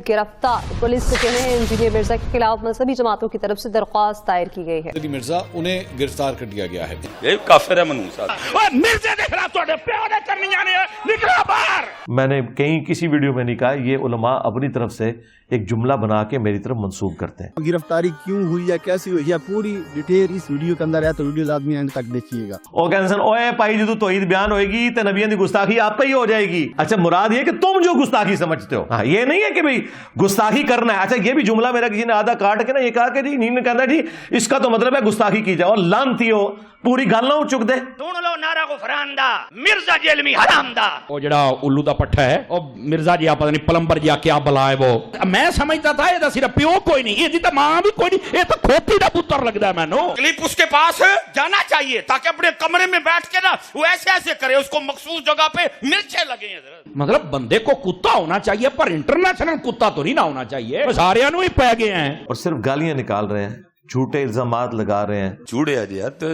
गिरफ्तार। पुलिस के कहने हैं इंजीनियर मिर्जा के खिलाफ मजहबी जमातों की तरफ से दरख्वास्त दायर की गई है। मिर्जा उन्हें गिरफ्तार कर लिया गया है। ये काफिर है मनूस मिर्जा के खिलाफ तो प्यो ने करनी जाने निकला बाहर। मैंने कहीं किसी वीडियो में नहीं कहा, ये उलमा अपनी तरफ से एक जुमला बना के मेरी तरफ मंसूब करते हैं। गिरफ्तारी क्यों हुई या कैसी हुई या पूरी डिटेल इस वीडियो के अंदर है, तो वीडियो आदमी एंड तक देखिएगा। ओ कहते हैं ओए भाई जो तौहीद बयान होएगी तो नबियों की गुस्ताखी आप पे ही हो जाएगी। अच्छा मुराद ये कि तुम जो गुस्ताखी समझते हो, हाँ ये नहीं है कि भाई गुस्ताखी करना है। अच्छा ये भी जुमला मेरा किसी ने आधा काट के ना ये कहा कि जी नींद कहता जी इसका तो मतलब है गुस्ताखी की जाए, और लानती हो पूरी गल ना चुक दे। सुन लो नारा को फरांदा मिर्जा जेलमी हरामदा। वो जड़ा उल्लू दा पट्ठा है और मिर्जा जी पता नहीं प्लम्बर जी क्या बला है वो। मैं समझता था ये सिर्फ प्यो कोई नहीं, ये तो मां भी कोई नहीं, ये तो खोती दा पुत्र लगता है मैनू। क्लिप उसके पास जाना चाहिए ताकि अपने कमरे में बैठ के ना वो ऐसे ऐसे करे, उसको मखसूस जगह पे मिर्चे लगे। मतलब बंदे को कुत्ता होना चाहिए पर इंटरनेशनल कुत्ता तो नहीं ना होना चाहिए। सारे ही पै गए हैं और सिर्फ गालियां निकाल रहे हैं, झूठे इल्जामात लगा रहे हैं। झूठे अजय तो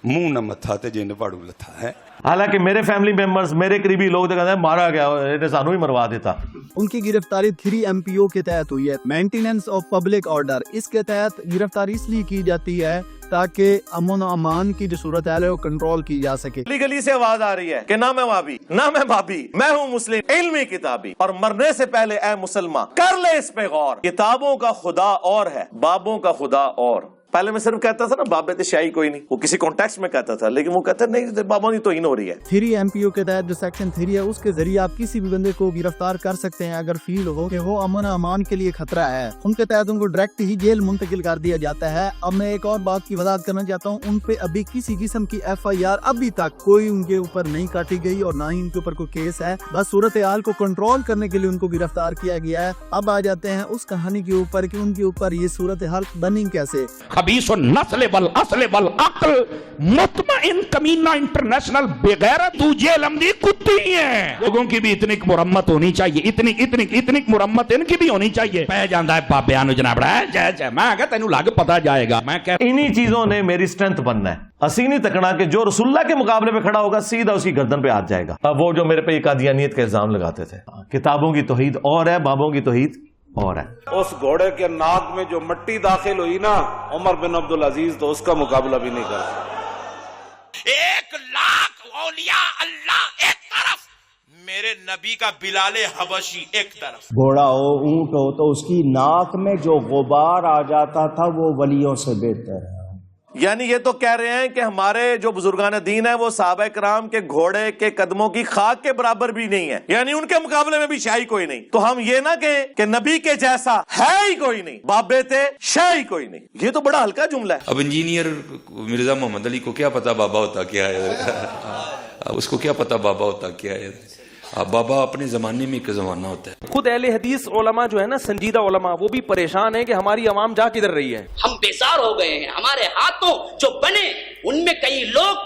मुंह न मत्था ते जिन पाड़ू लथा है। हालांकि मेरे फैमिली मेंबर्स, मेरे करीबी लोग तो कहते हैं मारा गया, इन्हें सानू ही मरवा देता। उनकी गिरफ्तारी 3 MPO के तहत हुई है, मेंटेनेंस ऑफ पब्लिक ऑर्डर। इसके तहत गिरफ्तारी इसलिए की जाती है ताकि अमन अमान की जो सूरत है वो कंट्रोल की जा सके। गली गली से आवाज आ रही है कि ना मैं वाबी ना मैं भाभी, मैं हूँ मुस्लिम इल्मी किताबी, और मरने से पहले ए मुसलमान कर ले इस पे गौर। किताबों का खुदा और है, बाबों का खुदा और। पहले मैं सिर्फ कहता था ना बाबे ते शाही कोई नहीं, वो किसी कॉन्टेक्स्ट में कहता था, लेकिन वो कहता नहीं बाबा की तौहीन हो रही है। 3 MPO के तहत जो सेक्शन 3 है उसके जरिए आप किसी भी बंदे को गिरफ्तार कर सकते हैं अगर फील हो कि वो अमन अमान के लिए खतरा है। उनके तहत उनको डायरेक्ट ही जेल मुंतकिल कर दिया जाता है। अब मैं एक और बात की वजाहत करना चाहता हूँ, उन पे अभी किसी किस्म की FIR अभी तक कोई उनके ऊपर नहीं काटी गई और ना ही उनके ऊपर कोई केस है। बस सूरत हाल को कंट्रोल करने के लिए उनको गिरफ्तार किया गया है। अब आ जाते हैं उस कहानी के ऊपर कि उनके ऊपर ये सूरत हाल बनी कैसे। खबीस और नस्ल बल असले बल अक्ल मुतमइन कमीना इंटरनेशनल बेगैरत तू जेल अमदी कुत्ती है। लोगों की भी इतनी मुरम्मत होनी चाहिए, इतनी इतनी इतनी मुरम्मत इनकी भी होनी चाहिए। पै जाता है बाबिया नु जनाब जय जय, मैं क्या तेनू लग पता जाएगा। मैं क्या इन्हीं चीजों ने मेरी स्ट्रेंथ बनना है। असी नहीं तकना कि जो रसूलुल्लाह के मुकाबले में खड़ा होगा सीधा उसकी गर्दन पे हाथ जाएगा। अब वो जो मेरे पे कादियानियत का इल्जाम लगाते थे, किताबों की तौहीद और है, बाबों की तौहीद और है। उस घोड़े के नाक में जो मट्टी दाखिल हुई ना उमर बिन अब्दुल अजीज, तो उसका मुकाबला भी नहीं कर सकता। 1 लाख औलिया अल्लाह एक तरफ, मेरे नबी का बिलाले हबशी एक तरफ। घोड़ा हो ऊंट हो तो उसकी नाक में जो गुबार आ जाता था वो वलियों से बेहतर है। यानी ये तो कह रहे हैं कि हमारे जो बुजुर्गान दीन है वो सहाबा कराम के घोड़े के कदमों की खाक के बराबर भी नहीं है, यानी उनके मुकाबले में भी शाही कोई नहीं। तो हम ये ना कहें कि नबी के जैसा है ही कोई नहीं, बाबे थे शाही कोई नहीं। ये तो बड़ा हल्का जुमला है। अब इंजीनियर मिर्जा मोहम्मद अली को क्या पता बाबा होता क्या है, उसको क्या पता बाबा होता क्या है। बाबा अपने जमाने में एक जमाना होता है। खुद अहले हदीस उलमा जो है ना, संजीदा उलमा, वो भी परेशान है कि हमारी आवाम जा किधर रही है। हम बेजार हो गए हैं। हमारे हाथों जो बने उनमें कई लोग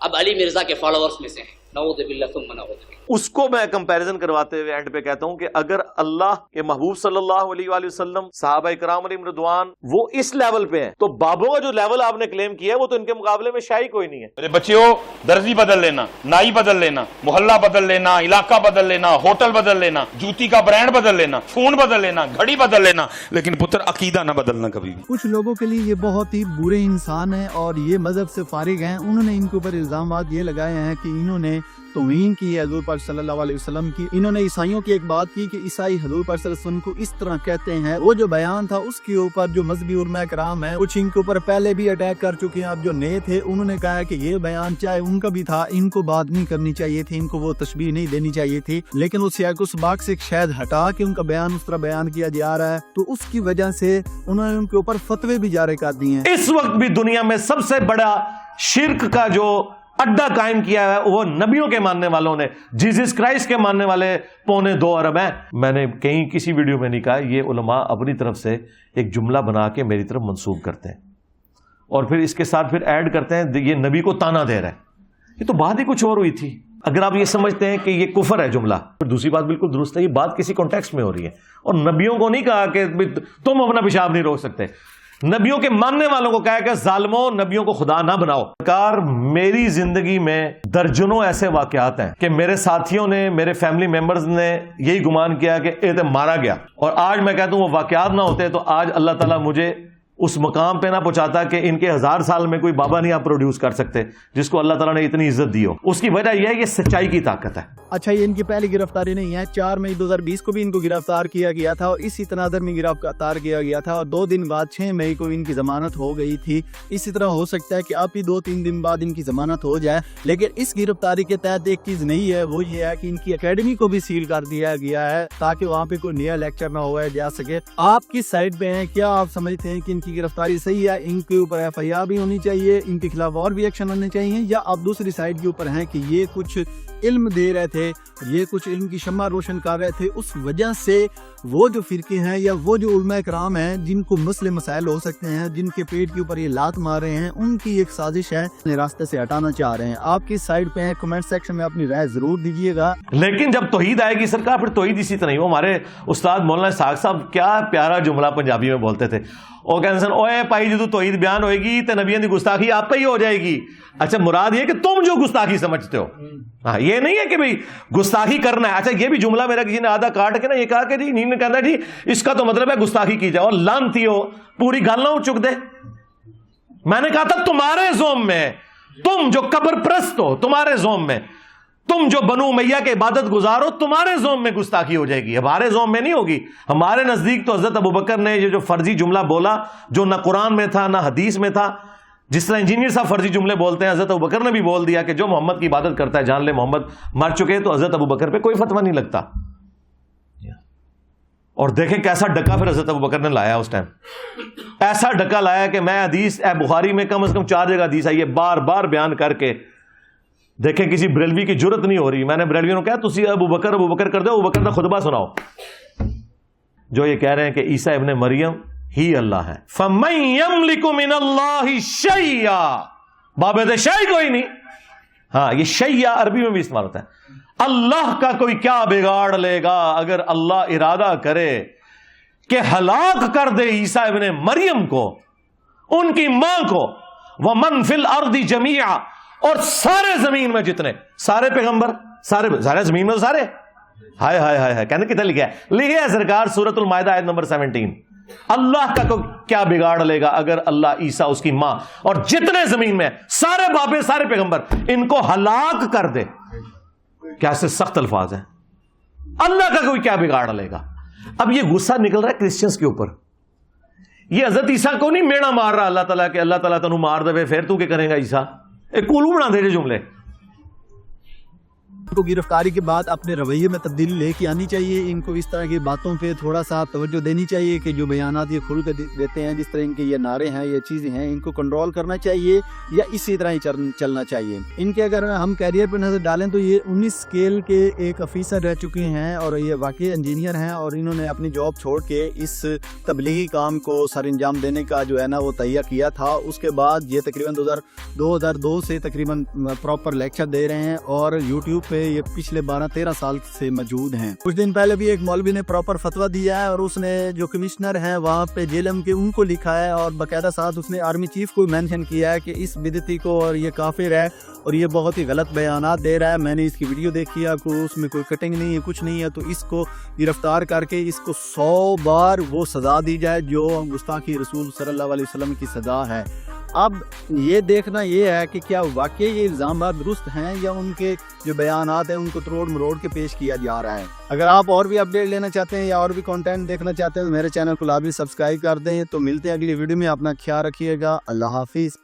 अब अली मिर्जा के फॉलोअर्स में से हैं। नऊज़ुबिल्लाह सुम्मा नऊज़ुबिल्लाह। उसको मैं कंपैरिजन करवाते हुए एंड पे कहता हूं कि अगर अल्लाह के महबूब सल्लल्लाहु अलैहि वसल्लम, सहाबा इकराम अलैहिम रिदवान वो इस लेवल पे हैं, तो बाबों का जो लेवल आपने क्लेम किया है वो तो इनके मुकाबले में शाही कोई नहीं है। मेरे बच्चों, दर्जी बदल लेना, नाई बदल लेना, मोहल्ला बदल लेना, इलाका बदल लेना, होटल बदल लेना, जूती का ब्रांड बदल लेना, फोन बदल लेना, घड़ी बदल लेना, लेकिन पुत्र अकीदा न बदलना कभी भी। कुछ लोगों के लिए ये बहुत ही बुरे इंसान है और ये मजहब से फारिग हैं। उन्होंने इनके ऊपर इल्जामात ये लगाए हैं कि इन्होंने तौहीन की है हुज़ूर पाक सल्लल्लाहु अलैहि वसल्लम की। इन्होंने ईसाइयों की एक बात की कि ईसाई हुज़ूर पाक सल्लल्लाहु अलैहि वसल्लम को इस तरह कहते हैं। वो जो बयान था उसके ऊपर जो मजहबी उलमा कराम है कुछ इनके ऊपर पहले भी अटैक कर चुके हैं। अब जो नए थे उन्होंने कहा है कि ये बयान चाहे उनका भी था, इनको बात नहीं करनी चाहिए थी, इनको वो तशबीह नहीं देनी चाहिए थी, लेकिन वो सियाक उस बाग से शायद हटा के उनका बयान उस तरह बयान किया जा रहा है, तो उसकी वजह से उन्होंने उनके ऊपर फतवे भी जारी कर दिए हैं। इस वक्त भी दुनिया में सबसे बड़ा शिर्क का जो अड्डा कायम किया है वो नबियों के मानने वालों ने, जीसस क्राइस्ट के मानने वाले 2.25 अरब हैं। मैंने कहीं किसी वीडियो में नहीं कहा, ये उलमा अपनी तरफ से एक जुमला बना के मेरी तरफ मंसूब करते हैं और फिर इसके साथ फिर ऐड करते हैं ये नबी को ताना दे रहा है। ये तो बात ही कुछ और हुई थी। अगर आप ये समझते हैं कि ये कुफर है जुमला, फिर दूसरी बात बिल्कुल दुरुस्त है, ये बात किसी कॉन्टेक्स्ट में हो रही है और नबियों को नहीं कहा कि तुम अपना पेशाब नहीं रोक सकते। نبیوں کے ماننے والوں کو کہا کہ ظالموں نبیوں کو خدا نہ بناؤ. سرکار میری زندگی میں درجنوں ایسے واقعات ہیں کہ میرے ساتھیوں نے میرے فیملی ممبرز نے یہی گمان کیا کہ یہ تو مارا گیا, اور آج میں کہتا ہوں وہ واقعات نہ ہوتے تو آج اللہ تعالیٰ مجھے اس مقام پہ نہ پہنچاتا کہ ان کے 1000 سال میں کوئی بابا نہیں آپ پروڈیوس کر سکتے جس کو اللہ تعالیٰ نے اتنی عزت دی ہو. اس کی وجہ یہ ہے کہ سچائی کی طاقت ہے. اچھا یہ ان کی پہلی گرفتاری نہیں ہے, 4 مئی 2020 کو بھی ان کو گرفتار کیا گیا تھا اور اسی تناظر میں گرفتار کیا گیا تھا, اور 2 دن بعد 6 مئی کو ان کی ضمانت ہو گئی تھی. اسی طرح ہو سکتا ہے کہ اب بھی 2-3 دن بعد ان کی ضمانت ہو جائے, لیکن اس گرفتاری کے تحت ایک چیز نہیں ہے, وہ یہ ہے کہ ان کی اکیڈمی کو بھی سیل کر دیا گیا ہے تاکہ وہاں پہ کوئی نیا لیکچر نہ ہوا جا سکے. آپ کس سائڈ پہ ہیں؟ کیا آپ سمجھتے ہیں کہ ان کی گرفتاری صحیح ہے, ان کے اوپر FIR بھی ہونی چاہیے, ان کے خلاف اور بھی ایکشن ہونے چاہیے, یا آپ دوسری سائڈ کے اوپر ہیں کہ یہ کچھ علم دے رہے تھے, یہ کچھ علم کی شمع روشن کر رہے تھے, اس وجہ سے وہ جو فرقے ہیں یا وہ جو علماء کرام ہیں جن کو مسئلے مسائل ہو سکتے ہیں, جن کے پیٹ کے اوپر یہ لات مار رہے ہیں, ان کی ایک سازش ہے, راستے سے ہٹانا چاہ رہے ہیں. آپ کی سائڈ پہ ہیں, کمنٹ سیکشن میں اپنی رائے ضرور دیجیے گا. لیکن جب توحید آئے گی سرکار پھر توحید اسی طرح ہی. وہ ہمارے استاد مولانا اسحاق صاحب کیا پیارا جملہ پنجابی میں بولتے تھے, او کہتے ہیں اوے پائی جدو توحید بیان ہوئے گی تو نبیوں کی گستاخی آپ پہ ہی ہو جائے گی. اچھا مراد یہ کہ تم جو گستاخی سمجھتے ہو, ہاں یہ نہیں ہے کہ بھئی گستاخی کرنا ہے. اچھا یہ بھی جملہ میرا کسی نے آدھا کاٹ کے نا یہ کہا کہ جی نہیں کہنا جی اس کا تو مطلب ہے گستاخی کی جائے, اور لانتی ہو پوری گل نہ چک دے. میں نے کہا تھا تمہارے زوم میں, تم جو قبر پرست ہو تمہارے زوم میں, تم جو بنو امیہ کے عبادت گزارو تمہارے زوم میں گستاخی ہو جائے گی, ہمارے زوم میں نہیں ہوگی. ہمارے نزدیک تو حضرت ابوبکر نے یہ جو فرضی جملہ بولا جو نہ قرآن میں تھا نہ حدیث میں تھا, جس طرح انجینئر صاحب فرضی جملے بولتے ہیں, حضرت ابوبکر نے بھی بول دیا کہ جو محمد کی عبادت کرتا ہے جان لے محمد مر چکے. تو حضرت ابوبکر پہ کوئی فتویٰ نہیں لگتا. اور دیکھیں کیسا ڈکا پھر حضرت ابوبکر نے لایا اس ٹائم, ایسا ڈکا لایا کہ میں حدیث بخاری میں کم از کم 4 جگہ حدیث آئی ہے بار بار بیان کر کے. دیکھیں کسی بریلوی کی جرت نہیں ہو رہی. میں نے بریلویوں کو کہا تسی ابوبکر کر دو, ابوبکر کا خطبہ سناؤ جو یہ کہہ رہے ہیں کہ عیسیٰ ابن مریم ہی اللہ ہے. فَمَن يَمْلِكُ مِنَ اللَّهِ شَيْئًا, بابد شیء کوئی نہیں. ہاں یہ شیء عربی میں بھی استعمال ہوتا ہے. اللہ کا کوئی کیا بگاڑ لے گا اگر اللہ ارادہ کرے کہ ہلاک کر دے عیسیٰ ابن مریم کو, ان کی ماں کو, وَمَن فِي الْأَرْضِ جَمِيعًا, اور سارے زمین میں جتنے سارے پیغمبر, سارے زمین میں سارے, ہائے ہائے ہائے کہنے کتنا لکھا ہے, لکھے ہے سرکار سورۃ المائدہ آیت نمبر 17. اللہ کا کیا بگاڑ لے گا اگر اللہ عیسیٰ اس کی ماں اور جتنے زمین میں سارے بابے سارے پیغمبر ان کو ہلاک کر دے. کیسے سخت الفاظ ہیں, اللہ کا کوئی کیا بگاڑ لے گا. اب یہ غصہ نکل رہا ہے کرسچنز کے اوپر. یہ حضرت عیسیٰ کو نہیں میڑا مار رہا اللہ تعالیٰ کہ اللہ تعالیٰ تنوں مار دے پھر تو کیا کرے گا عیسیٰ. ایک کولو بنا دے جملے. ان کو گرفتاری کے بعد اپنے رویے میں تبدیلی لے کے آنی چاہیے. ان کو اس طرح کی باتوں پہ تھوڑا سا توجہ دینی چاہیے کہ جو بیانات یہ کھل کے دیتے ہیں, جس طرح ان کے یہ نعرے ہیں, یہ چیزیں ہیں, ان کو کنٹرول کرنا چاہیے یا اسی طرح ہی چلنا چاہیے. ان کے اگر ہم کیریئر پہ نظر ڈالیں تو یہ 19 اسکیل کے ایک آفیسر رہ چکے ہیں اور یہ واقعی انجینئر ہیں, اور انہوں نے اپنی جاب چھوڑ کے اس تبلیغی کام کو سر انجام دینے کا جو ہے نا وہ تہیہ کیا تھا. اس کے بعد یہ تقریباً 2002 سے تقریباً پراپر لیکچر دے رہے ہیں اور یوٹیوب پہ یہ پچھلے 12-13 سال سے موجود ہیں. کچھ دن پہلے بھی ایک مولوی نے پراپر فتویٰ دیا ہے اور اس نے جو کمشنر ہیں وہاں پہ جیلم کے ان کو لکھا ہے اور باقاعدہ ساتھ اس نے آرمی چیف کو مینشن کیا ہے کہ اس بدعتی کو اور یہ کافر ہے اور یہ بہت ہی غلط بیانات دے رہا ہے. میں نے اس کی ویڈیو دیکھی ہے, اس میں کوئی کٹنگ نہیں ہے, کچھ نہیں ہے. تو اس کو گرفتار کر کے اس کو 100 بار وہ سزا دی جائے جو گستاخی رسول صلی اللہ علیہ وسلم کی سزا ہے. اب یہ دیکھنا یہ ہے کہ کیا واقعی یہ الزامات درست ہیں یا ان کے جو بیانات ہیں ان کو تروڑ مروڑ کے پیش کیا جا رہا ہے. اگر آپ اور بھی اپڈیٹ لینا چاہتے ہیں یا اور بھی کنٹینٹ دیکھنا چاہتے ہیں تو میرے چینل کو لازمی سبسکرائب کر دیں. تو ملتے ہیں اگلی ویڈیو میں, اپنا خیال رکھیے گا. اللہ حافظ.